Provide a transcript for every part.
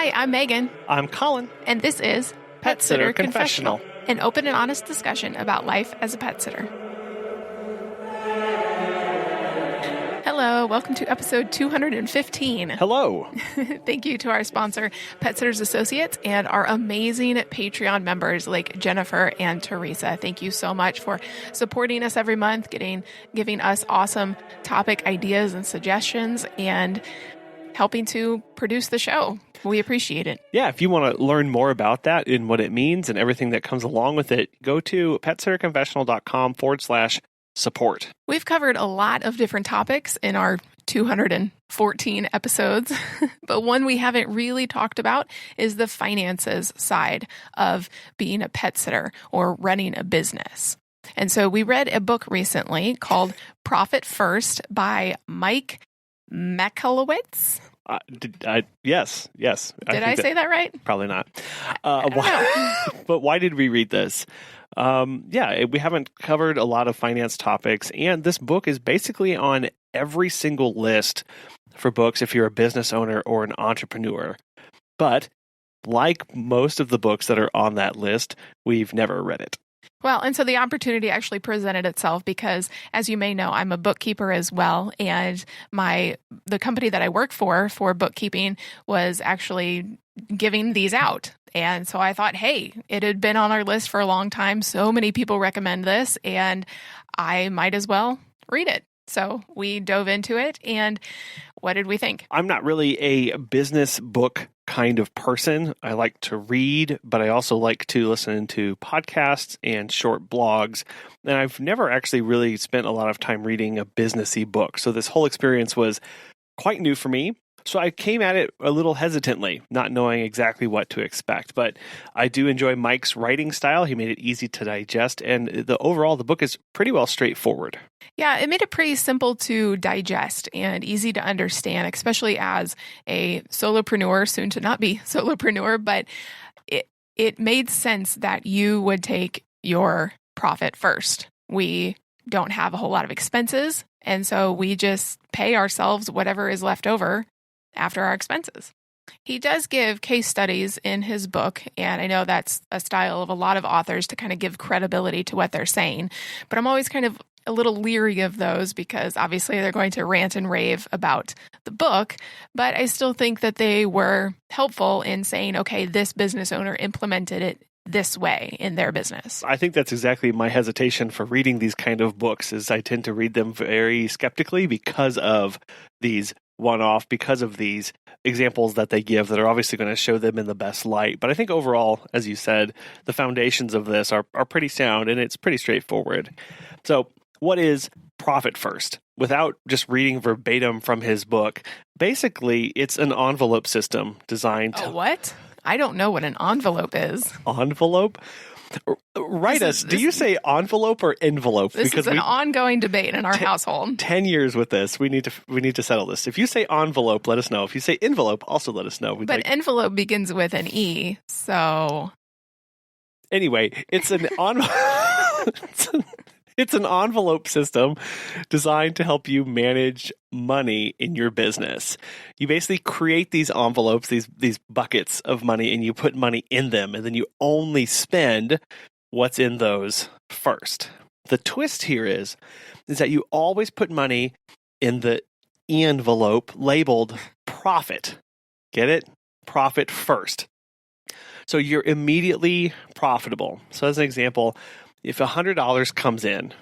Hi, I'm Megan. I'm Colin. And this is Pet Sitter Confessional, an open and honest discussion about life as a pet sitter. Hello, welcome to episode 215. Hello. Thank you to our sponsor, Pet Sitters Associates, and our amazing Patreon members like Jennifer and Teresa. Thank you so much for supporting us every month, giving us awesome topic ideas and suggestions, and helping to produce the show. We appreciate it. Yeah, if you want to learn more about that and what it means and everything that comes along with it, go to petsitterconfessional.com/support. We've covered a lot of different topics in our 214 episodes, but one we haven't really talked about is the finances side of being a pet sitter or running a business. And so we read a book recently called Profit First by Mike Michalowicz. Yes. Did I say that right? Probably not. I don't know. But why did we read this? We haven't covered a lot of finance topics, and this book is basically on every single list for books if you're a business owner or an entrepreneur. But like most of the books that are on that list, we've never read it. Well, and so the opportunity actually presented itself because, as you may know, I'm a bookkeeper as well, and the company that I work for bookkeeping was actually giving these out. And so I thought, hey, it had been on our list for a long time. So many people recommend this, and I might as well read it. So we dove into it, and what did we think? I'm not really a business book kind of person. I like to read, but I also like to listen to podcasts and short blogs. And I've never actually really spent a lot of time reading a businessy book. So this whole experience was quite new for me. So I came at it a little hesitantly, not knowing exactly what to expect. But I do enjoy Mike's writing style. He made it easy to digest. And the book is pretty well straightforward. Yeah, it made it pretty simple to digest and easy to understand, especially as a solopreneur, soon to not be solopreneur. But it made sense that you would take your profit first. We don't have a whole lot of expenses. And so we just pay ourselves whatever is left over after our expenses. He does give case studies in his book, and I know that's a style of a lot of authors to kind of give credibility to what they're saying, but I'm always kind of a little leery of those because obviously they're going to rant and rave about the book, but I still think that they were helpful in saying, okay, this business owner implemented it this way in their business. I think that's exactly my hesitation for reading these kind of books is I tend to read them very skeptically because of these one-off, because of these examples that they give that are obviously going to show them in the best light. But I think overall, as you said, the foundations of this are pretty sound and it's pretty straightforward. So what is Profit First? Without just reading verbatim from his book, basically it's an envelope system designed to... What? I don't know what an envelope is. Envelope? Write us. Do you say envelope or envelope? This is an ongoing debate in our household. 10 years with this. We need to settle this. If you say envelope, let us know. If you say envelope, also let us know. Envelope begins with an E, so... Anyway, it's an It's an envelope system designed to help you manage money in your business. You basically create these envelopes, these buckets of money, and you put money in them, and then you only spend what's in those first. The twist here is that you always put money in the envelope labeled profit. Get it? Profit first. So you're immediately profitable. So as an example, if $100 comes in,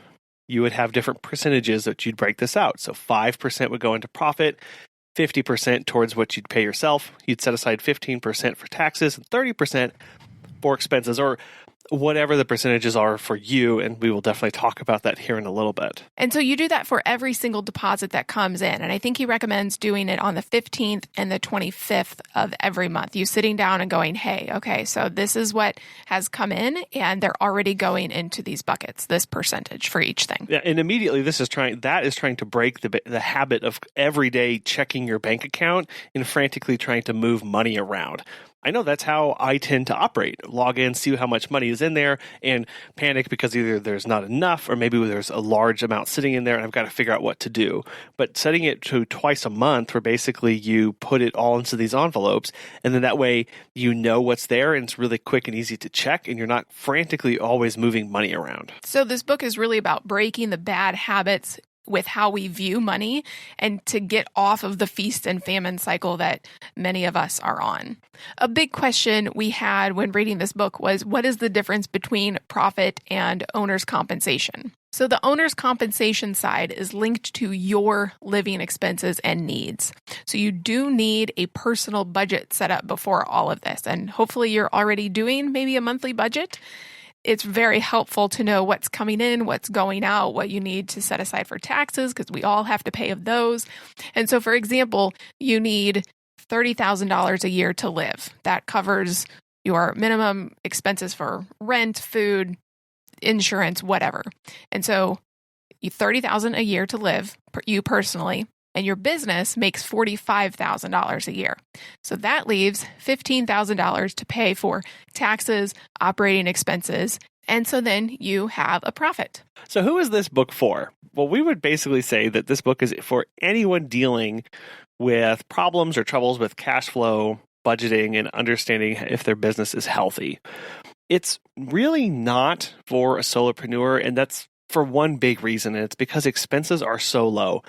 you would have different percentages that you'd break this out. So 5% would go into profit, 50% towards what you'd pay yourself. You'd set aside 15% for taxes and 30% for expenses, or whatever the percentages are for you, and we will definitely talk about that here in a little bit. And so you do that for every single deposit that comes in, and I think he recommends doing it on the 15th and the 25th of every month. You sitting down and going, hey, okay, so this is what has come in, and they're already going into these buckets, this percentage for each thing. Yeah, and immediately that is trying to break the habit of every day checking your bank account and frantically trying to move money around. I know that's how I tend to operate. Log in, see how much money is in there, and panic because either there's not enough or maybe there's a large amount sitting in there and I've got to figure out what to do. But setting it to twice a month where basically you put it all into these envelopes, and then that way you know what's there and it's really quick and easy to check and you're not frantically always moving money around. So this book is really about breaking the bad habits with how we view money and to get off of the feast and famine cycle that many of us are on. A big question we had when reading this book was, what is the difference between profit and owner's compensation? So the owner's compensation side is linked to your living expenses and needs. So you do need a personal budget set up before all of this. And hopefully you're already doing maybe a monthly budget. It's very helpful to know what's coming in, what's going out, what you need to set aside for taxes, because we all have to pay of those. And so, for example, you need $30,000 a year to live. That covers your minimum expenses for rent, food, insurance, whatever. And so $30,000 a year to live, you personally, and your business makes $45,000 a year. So that leaves $15,000 to pay for taxes, operating expenses, and so then you have a profit. So who is this book for? Well, we would basically say that this book is for anyone dealing with problems or troubles with cash flow, budgeting, and understanding if their business is healthy. It's really not for a solopreneur, and that's for one big reason, and it's because expenses are so low.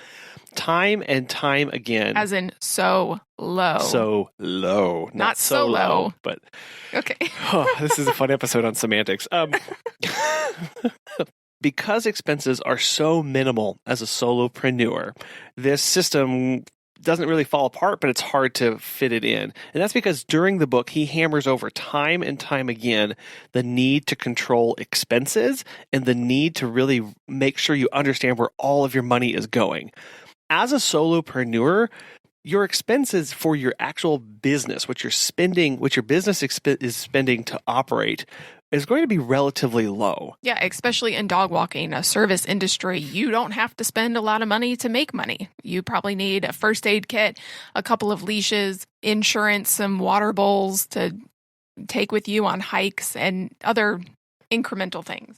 Time and time again. As in so low. So low. Not so low. But okay. This is a fun episode on semantics. Because expenses are so minimal as a solopreneur, this system doesn't really fall apart, but it's hard to fit it in. And that's because during the book, he hammers over time and time again the need to control expenses and the need to really make sure you understand where all of your money is going. As a solopreneur, your expenses for your actual business, what you're spending, what your business is spending to operate, is going to be relatively low. Yeah, especially in dog walking, a service industry, you don't have to spend a lot of money to make money. You probably need a first aid kit, a couple of leashes, insurance, some water bowls to take with you on hikes, and other incremental things.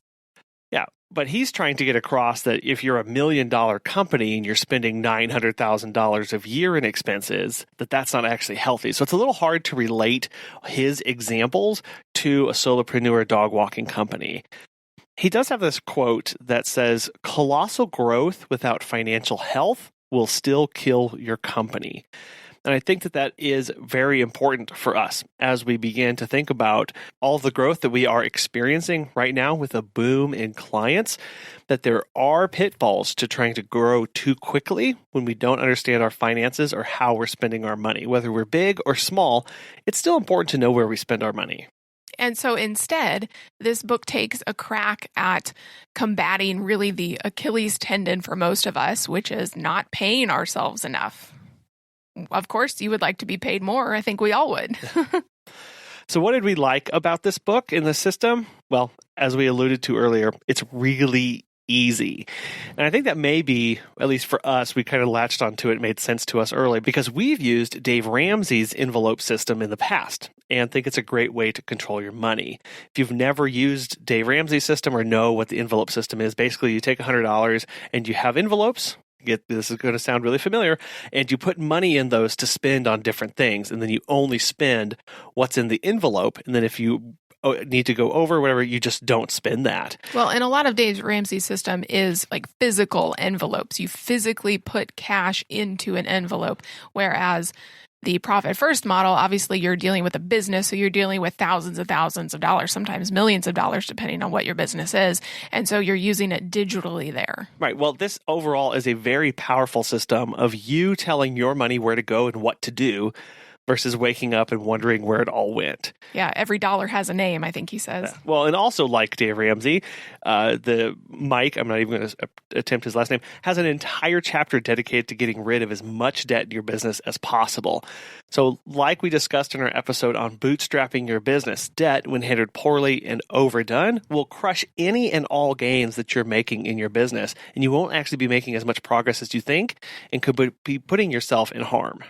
Yeah, but he's trying to get across that if you're $1 million company and you're spending $900,000 a year in expenses, that's not actually healthy. So it's a little hard to relate his examples to a solopreneur dog walking company. He does have this quote that says, "Colossal growth without financial health will still kill your company." And I think that is very important for us as we begin to think about all the growth that we are experiencing right now with a boom in clients, that there are pitfalls to trying to grow too quickly when we don't understand our finances or how we're spending our money. Whether we're big or small, it's still important to know where we spend our money. And so instead, this book takes a crack at combating really the Achilles tendon for most of us, which is not paying ourselves enough. Of course, you would like to be paid more. I think we all would. So what did we like about this book in the system? Well, as we alluded to earlier, it's really easy. And I think that maybe, at least for us, we kind of latched onto it. It made sense to us early because we've used Dave Ramsey's envelope system in the past and think it's a great way to control your money. If you've never used Dave Ramsey's system or know what the envelope system is, basically you take $100 and you have envelopes. This is going to sound really familiar, and you put money in those to spend on different things, and then you only spend what's in the envelope, and then if you need to go over whatever, you just don't spend that. Well, and a lot of Dave Ramsey's system is like physical envelopes. You physically put cash into an envelope, whereas the Profit First model, obviously you're dealing with a business, so you're dealing with thousands of dollars, sometimes millions of dollars, depending on what your business is. And so you're using it digitally there. Right. Well, this overall is a very powerful system of you telling your money where to go and what to do versus waking up and wondering where it all went. Yeah, every dollar has a name, I think he says. Well, and also like Dave Ramsey, the Mike, I'm not even going to attempt his last name, has an entire chapter dedicated to getting rid of as much debt in your business as possible. So like we discussed in our episode on bootstrapping your business, debt, when handled poorly and overdone, will crush any and all gains that you're making in your business. And you won't actually be making as much progress as you think and could be putting yourself in harm.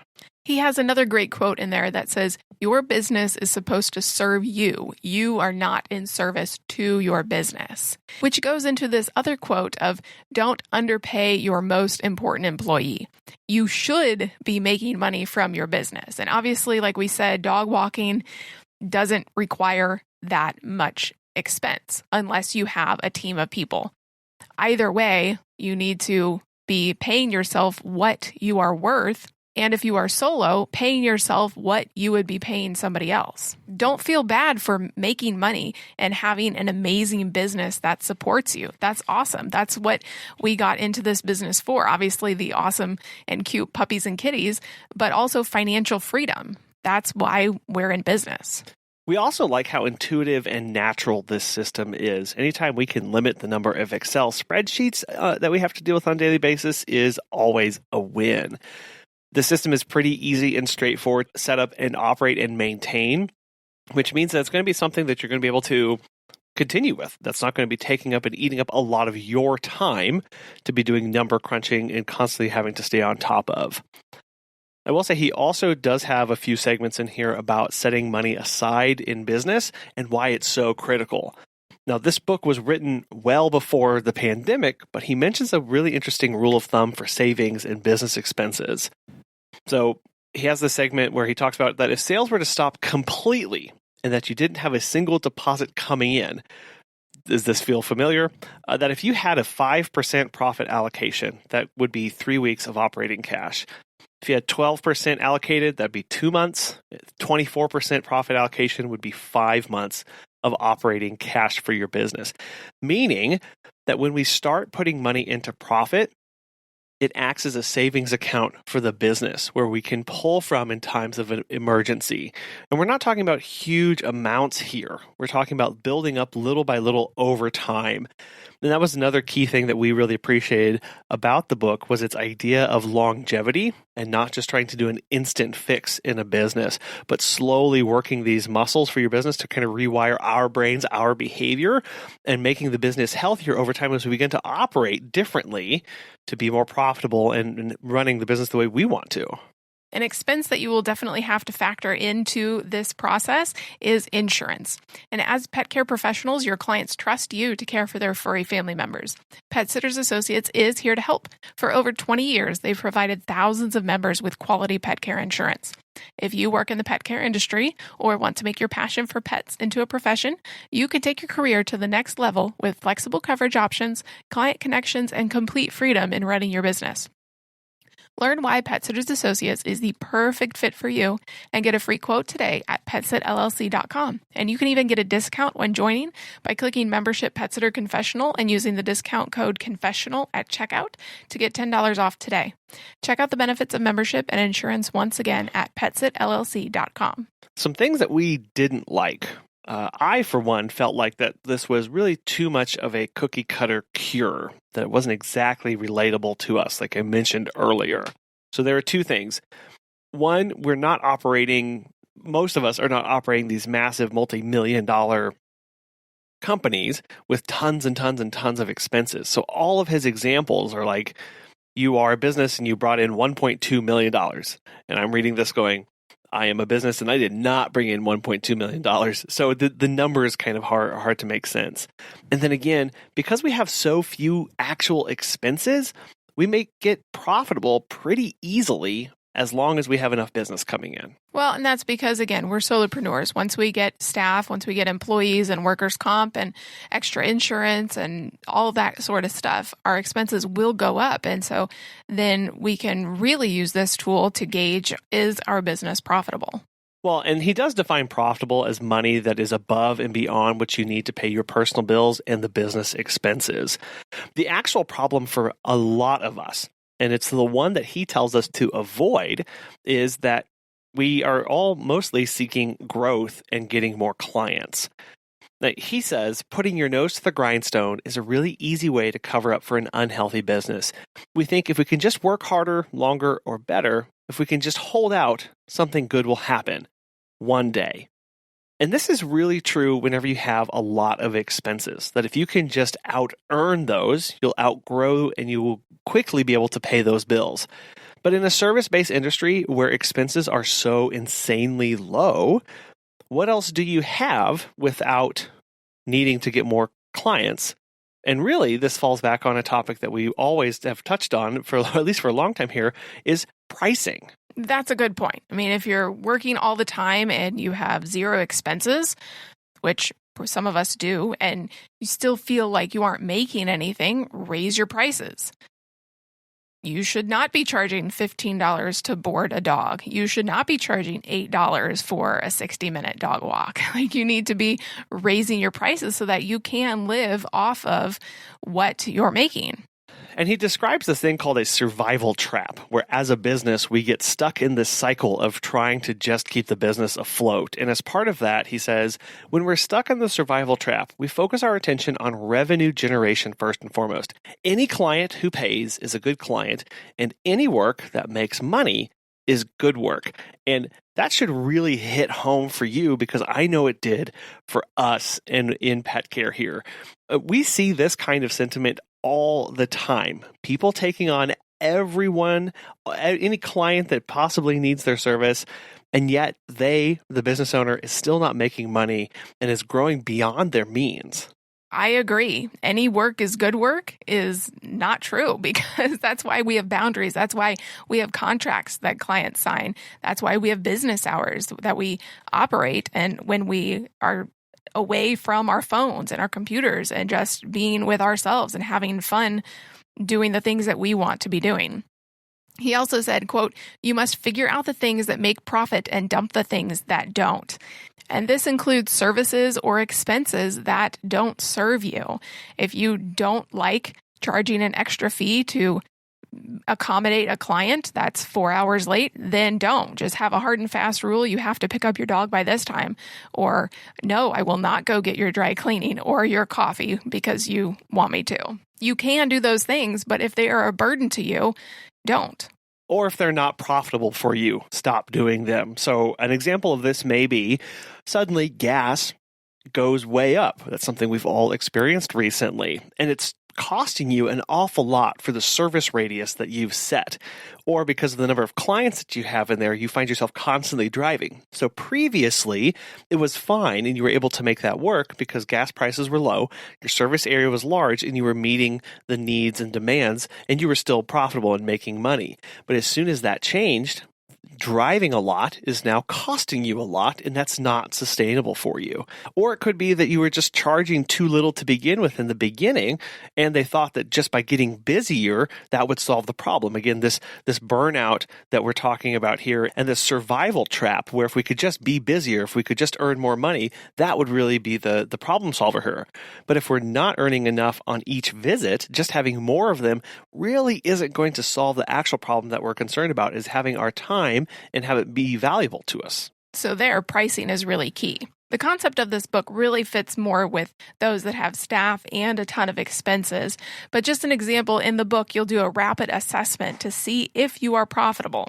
He has another great quote in there that says, "Your business is supposed to serve you. You are not in service to your business," which goes into this other quote of, "Don't underpay your most important employee." You should be making money from your business. And obviously, like we said, dog walking doesn't require that much expense unless you have a team of people. Either way, you need to be paying yourself what you are worth. And if you are solo, paying yourself what you would be paying somebody else. Don't feel bad for making money and having an amazing business that supports you. That's awesome. That's what we got into this business for. Obviously, the awesome and cute puppies and kitties, but also financial freedom. That's why we're in business. We also like how intuitive and natural this system is. Anytime we can limit the number of Excel spreadsheets that we have to deal with on a daily basis is always a win. The system is pretty easy and straightforward to set up and operate and maintain, which means that it's going to be something that you're going to be able to continue with. That's not going to be taking up and eating up a lot of your time to be doing number crunching and constantly having to stay on top of. I will say he also does have a few segments in here about setting money aside in business and why it's so critical. Now, this book was written well before the pandemic, but he mentions a really interesting rule of thumb for savings and business expenses. So he has this segment where he talks about that if sales were to stop completely and that you didn't have a single deposit coming in, does this feel familiar? That if you had a 5% profit allocation, that would be 3 weeks of operating cash. If you had 12% allocated, that'd be 2 months. 24% profit allocation would be 5 months of operating cash for your business. Meaning that when we start putting money into profit, it acts as a savings account for the business where we can pull from in times of an emergency. And we're not talking about huge amounts here. We're talking about building up little by little over time. And that was another key thing that we really appreciated about the book was its idea of longevity and not just trying to do an instant fix in a business, but slowly working these muscles for your business to kind of rewire our brains, our behavior, and making the business healthier over time as we begin to operate differently to be more profitable and running the business the way we want to. An expense that you will definitely have to factor into this process is insurance. And as pet care professionals, your clients trust you to care for their furry family members. Pet Sitters Associates is here to help. For over 20 years, they've provided thousands of members with quality pet care insurance. If you work in the pet care industry or want to make your passion for pets into a profession, you can take your career to the next level with flexible coverage options, client connections, and complete freedom in running your business. Learn why Pet Sitters Associates is the perfect fit for you and get a free quote today at PetSitLLC.com. And you can even get a discount when joining by clicking Membership Pet Sitter Confessional and using the discount code CONFESSIONAL at checkout to get $10 off today. Check out the benefits of membership and insurance once again at PetSitLLC.com. Some things that we didn't like. I, for one, felt like that this was really too much of a cookie cutter cure, that it wasn't exactly relatable to us, like I mentioned earlier. So there are two things. One, most of us are not operating these massive multi-million-dollar companies with tons and tons and tons of expenses. So all of his examples are like, you are a business and you brought in $1.2 million. And I'm reading this going, I am a business and I did not bring in $1.2 million. So the number is kind of hard to make sense. And then again, because we have so few actual expenses, we may get profitable pretty easily as long as we have enough business coming in. Well, and that's because, again, we're solopreneurs. Once we get staff, once we get employees and workers' comp and extra insurance and all that sort of stuff, our expenses will go up. And so then we can really use this tool to gauge, is our business profitable? Well, and he does define profitable as money that is above and beyond what you need to pay your personal bills and the business expenses. The actual problem for a lot of us, and it's the one that he tells us to avoid, is that we are all mostly seeking growth and getting more clients. Now, he says putting your nose to the grindstone is a really easy way to cover up for an unhealthy business. We think if we can just work harder, longer, or better, if we can just hold out, something good will happen one day. And this is really true whenever you have a lot of expenses, that if you can just out-earn those, you'll outgrow and you will quickly be able to pay those bills. But in a service-based industry where expenses are so insanely low, what else do you have without needing to get more clients? And really, this falls back on a topic that we always have touched on, for at least for a long time here, is pricing. That's a good point. I mean, if you're working all the time and you have zero expenses, which some of us do, and you still feel like you aren't making anything, raise your prices. You should not be charging $15 to board a dog. You should not be charging $8 for a 60-minute dog walk. Like, you need to be raising your prices so that you can live off of what you're making. And he describes this thing called a survival trap, where as a business, we get stuck in this cycle of trying to just keep the business afloat. And as part of that, he says, when we're stuck in the survival trap, we focus our attention on revenue generation first and foremost. Any client who pays is a good client, and any work that makes money is good work. And that should really hit home for you, because I know it did for us in pet care here. We see this kind of sentiment all the time. People taking on everyone, any client that possibly needs their service, and yet the business owner, is still not making money and is growing beyond their means. I agree. Any work is good work is not true, because that's why we have boundaries. That's why we have contracts that clients sign. That's why we have business hours that we operate. And when we are away from our phones and our computers and just being with ourselves and having fun doing the things that we want to be doing. He also said, quote, "You must figure out the things that make profit and dump the things that don't." And this includes services or expenses that don't serve you. If you don't like charging an extra fee to accommodate a client that's 4 hours late, then don't. Just have a hard and fast rule. You have to pick up your dog by this time. Or, no, I will not go get your dry cleaning or your coffee because you want me to. You can do those things, but if they are a burden to you, don't. Or if they're not profitable for you, stop doing them. So an example of this may be suddenly gas goes way up. That's something we've all experienced recently. And it's costing you an awful lot for the service radius that you've set, or because of the number of clients that you have in there, you find yourself constantly driving. So previously, it was fine and you were able to make that work because gas prices were low, your service area was large, and you were meeting the needs and demands, and you were still profitable and making money. But as soon as that changed, driving a lot is now costing you a lot, and that's not sustainable for you. Or it could be that you were just charging too little to begin with in the beginning, and they thought that just by getting busier, that would solve the problem. Again, this burnout that we're talking about here, and this survival trap, where if we could just be busier, if we could just earn more money, that would really be the problem solver here. But if we're not earning enough on each visit, just having more of them really isn't going to solve the actual problem that we're concerned about, is having our time and have it be valuable to us. So there, pricing is really key. The concept of this book really fits more with those that have staff and a ton of expenses. But just an example, in the book, you'll do a rapid assessment to see if you are profitable.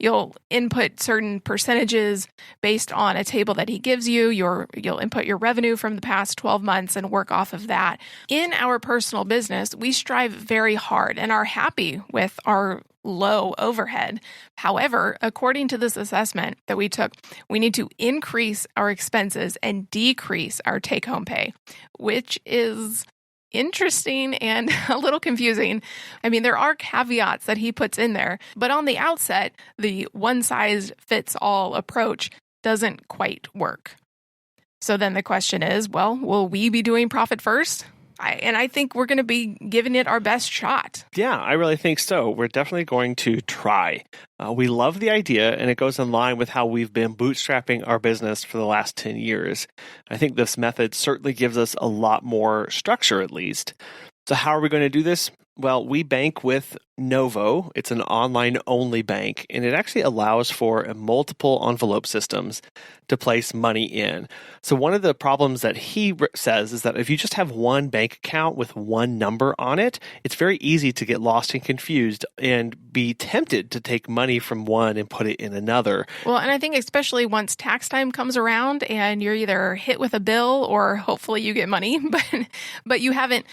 You'll input certain percentages based on a table that he gives you. You'll input your revenue from the past 12 months and work off of that. In our personal business, we strive very hard and are happy with our low overhead. However, according to this assessment that we took, we need to increase our expenses and decrease our take-home pay, which is interesting and a little confusing. I mean, there are caveats that he puts in there, but on the outset, the one-size-fits-all approach doesn't quite work. So then the question is, well, will we be doing profit first? I think we're going to be giving it our best shot. Yeah, I really think so. We're definitely going to try. We love the idea, and it goes in line with how we've been bootstrapping our business for the last 10 years. I think this method certainly gives us a lot more structure, at least. So how are we going to do this? Well, we bank with Novo. It's an online-only bank, and it actually allows for multiple envelope systems to place money in. So one of the problems that he says is that if you just have one bank account with one number on it, it's very easy to get lost and confused and be tempted to take money from one and put it in another. Well, and I think especially once tax time comes around and you're either hit with a bill or hopefully you get money, but you haven't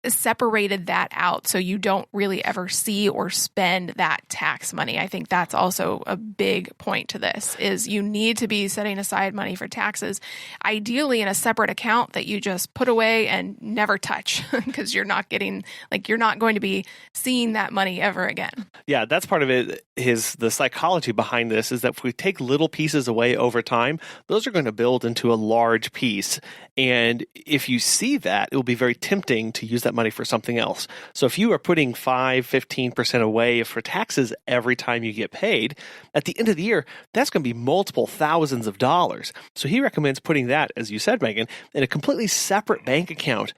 separated that out so you don't really ever see or spend that tax money. I think that's also a big point to this, is you need to be setting aside money for taxes, ideally in a separate account that you just put away and never touch, because you're not going to be seeing that money ever again. Yeah, that's part of it. The psychology behind this is that if we take little pieces away over time, those are going to build into a large piece. And if you see that, it will be very tempting to use that money for something else. So if you are putting 5-15% away for taxes every time you get paid, at the end of the year, that's going to be multiple thousands of dollars. So he recommends putting that, as you said, Megan, in a completely separate bank account,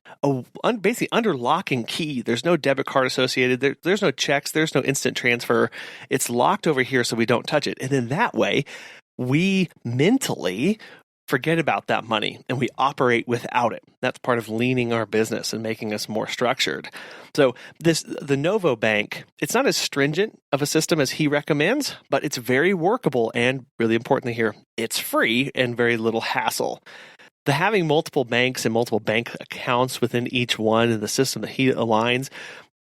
basically under lock and key. There's no debit card associated. There's no checks. There's no instant transfer. It's locked over here so we don't touch it. And in that way, we mentally forget about that money and we operate without it. That's part of leaning our business and making us more structured. So the Novo Bank, it's not as stringent of a system as he recommends, but it's very workable and, really importantly here, it's free and very little hassle. The having multiple banks and multiple bank accounts within each one in the system that he aligns,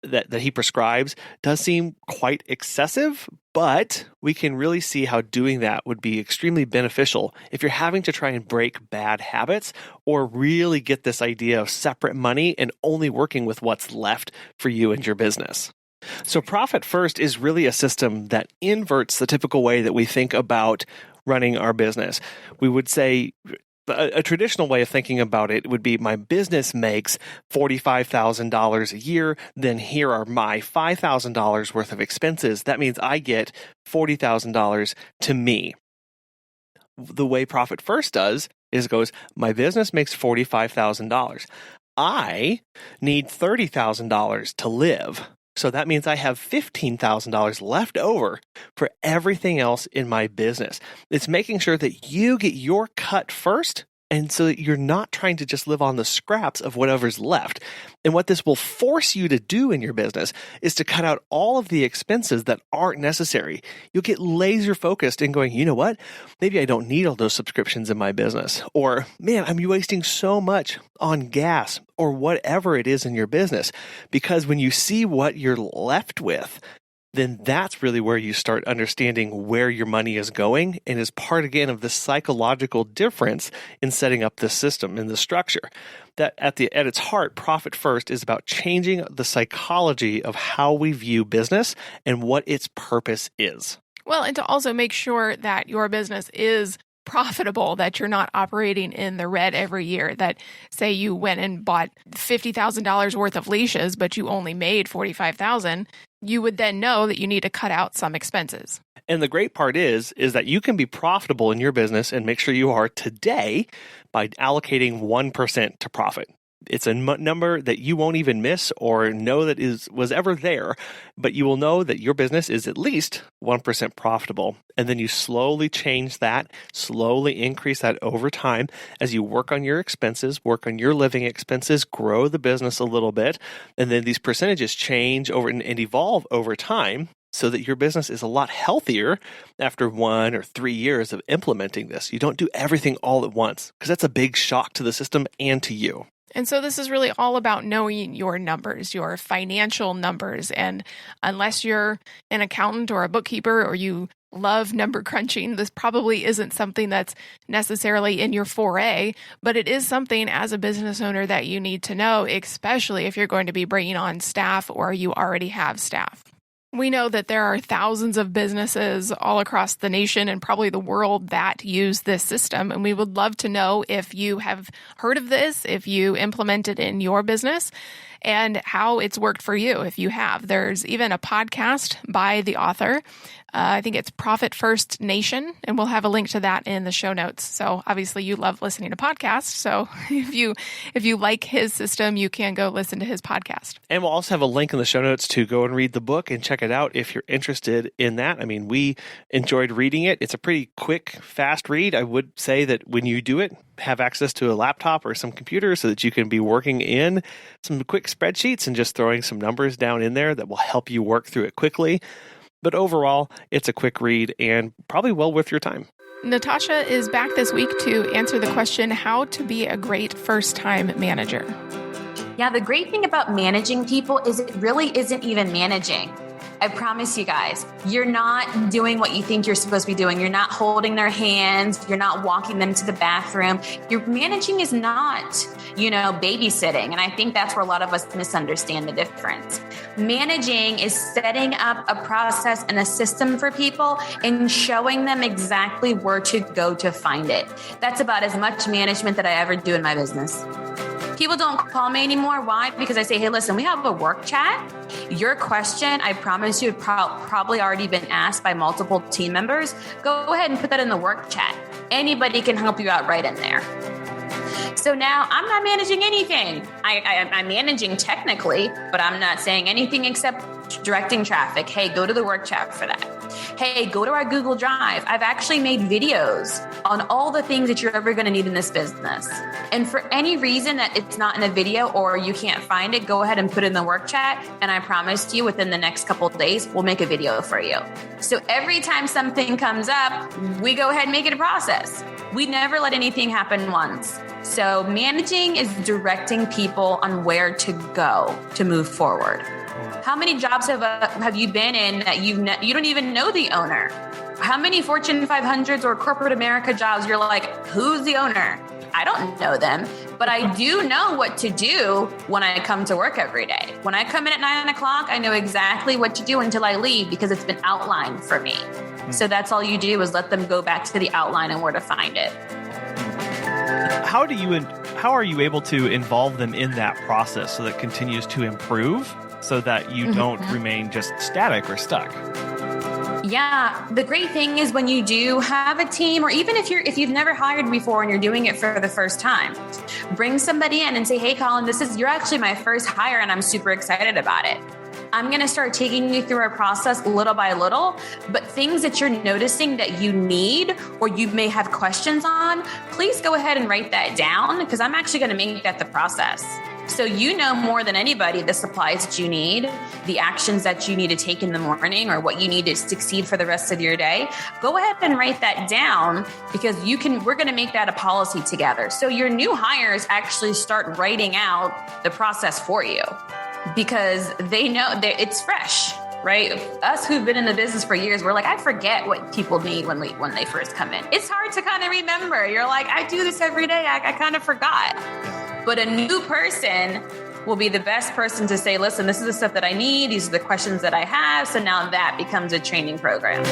that he prescribes, does seem quite excessive, but we can really see how doing that would be extremely beneficial if you're having to try and break bad habits or really get this idea of separate money and only working with what's left for you and your business. So Profit First is really a system that inverts the typical way that we think about running our business. We would say a traditional way of thinking about it would be, my business makes $45,000 a year, then here are my $5,000 worth of expenses. That means I get $40,000 to me. The way Profit First does is goes, my business makes $45,000. I need $30,000 to live. So that means I have $15,000 left over for everything else in my business. It's making sure that you get your cut first, and so that you're not trying to just live on the scraps of whatever's left. And what this will force you to do in your business is to cut out all of the expenses that aren't necessary. You'll get laser focused in going, you know what? Maybe I don't need all those subscriptions in my business. Or, man, I'm wasting so much on gas, or whatever it is in your business. Because when you see what you're left with, then that's really where you start understanding where your money is going, and is part, again, of the psychological difference in setting up this system and the structure. That at its heart, Profit First is about changing the psychology of how we view business and what its purpose is. Well, and to also make sure that your business is profitable, that you're not operating in the red every year, that say you went and bought $50,000 worth of leashes, but you only made $45,000, you would then know that you need to cut out some expenses. And the great part is that you can be profitable in your business and make sure you are today by allocating 1% to profit. It's a number that you won't even miss or know that was ever there, but you will know that your business is at least 1% profitable. And then you slowly change that, slowly increase that over time as you work on your expenses, work on your living expenses, grow the business a little bit. And then these percentages change over and evolve over time, so that your business is a lot healthier after 1 or 3 years of implementing this. You don't do everything all at once, because that's a big shock to the system and to you. And so this is really all about knowing your numbers, your financial numbers. And unless you're an accountant or a bookkeeper, or you love number crunching, this probably isn't something that's necessarily in your foray, but it is something as a business owner that you need to know, especially if you're going to be bringing on staff or you already have staff. We know that there are thousands of businesses all across the nation and probably the world that use this system. And we would love to know if you have heard of this, if you implement it in your business, and how it's worked for you if you have. There's even a podcast by the author. I think it's Profit First Nation, and we'll have a link to that in the show notes. So obviously you love listening to podcasts. So if you like his system, you can go listen to his podcast. And we'll also have a link in the show notes to go and read the book and check it out if you're interested in that. I mean, we enjoyed reading it. It's a pretty quick, fast read. I would say that when you do it, have access to a laptop or some computer so that you can be working in some quick spreadsheets and just throwing some numbers down in there that will help you work through it quickly. But overall, it's a quick read and probably well worth your time. Natasha is back this week to answer the question, how to be a great first-time manager. Yeah, the great thing about managing people is it really isn't even managing. I promise you guys, you're not doing what you think you're supposed to be doing. You're not holding their hands. You're not walking them to the bathroom. Your managing is not, babysitting. And I think that's where a lot of us misunderstand the difference. Managing is setting up a process and a system for people and showing them exactly where to go to find it. That's about as much management that I ever do in my business. People don't call me anymore. Why? Because I say, hey, listen, we have a work chat. Your question, I promise you, had probably already been asked by multiple team members. Go ahead and put that in the work chat. Anybody can help you out right in there. So now I'm not managing anything. I'm managing technically, but I'm not saying anything except directing traffic. Hey, go to the work chat for that. Hey, go to our Google Drive. I've actually made videos on all the things that you're ever going to need in this business. And for any reason that it's not in a video or you can't find it, go ahead and put it in the work chat. And I promise you within the next couple of days, we'll make a video for you. So every time something comes up, we go ahead and make it a process. We never let anything happen once. So managing is directing people on where to go to move forward. How many jobs have you been in that you don't even know the owner? How many Fortune 500s or corporate America jobs you're like, who's the owner? I don't know them, but I do know what to do when I come to work every day. When I come in at 9 o'clock, I know exactly what to do until I leave because it's been outlined for me. So that's all you do is let them go back to the outline and where to find it. How are you able to involve them in that process so that it continues to improve so that you don't remain just static or stuck? Yeah, the great thing is when you do have a team, or even if you've never hired before and you're doing it for the first time, bring somebody in and say, hey, Colin, you're actually my first hire and I'm super excited about it. I'm going to start taking you through our process little by little, but things that you're noticing that you need or you may have questions on, please go ahead and write that down because I'm actually going to make that the process. So you know more than anybody the supplies that you need, the actions that you need to take in the morning or what you need to succeed for the rest of your day. Go ahead and write that down because we're going to make that a policy together. So your new hires actually start writing out the process for you because they know that it's fresh, right? Us who've been in the business for years, we're like, I forget what people need when they first come in. It's hard to kind of remember. You're like, I do this every day. I kind of forgot. But a new person will be the best person to say, listen, this is the stuff that I need. These are the questions that I have. So now that becomes a training program.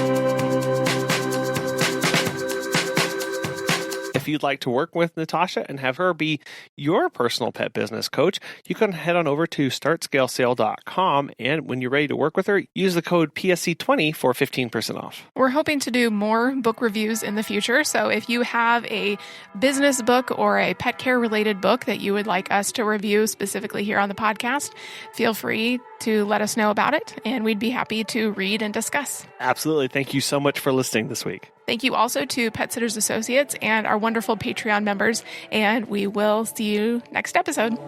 If you'd like to work with Natasha and have her be your personal pet business coach, you can head on over to startscalesale.com. And when you're ready to work with her, use the code PSC20 for 15% off. We're hoping to do more book reviews in the future. So if you have a business book or a pet care related book that you would like us to review specifically here on the podcast, feel free to let us know about it. And we'd be happy to read and discuss. Absolutely. Thank you so much for listening this week. Thank you also to Pet Sitters Associates and our wonderful Patreon members. And we will see you next episode.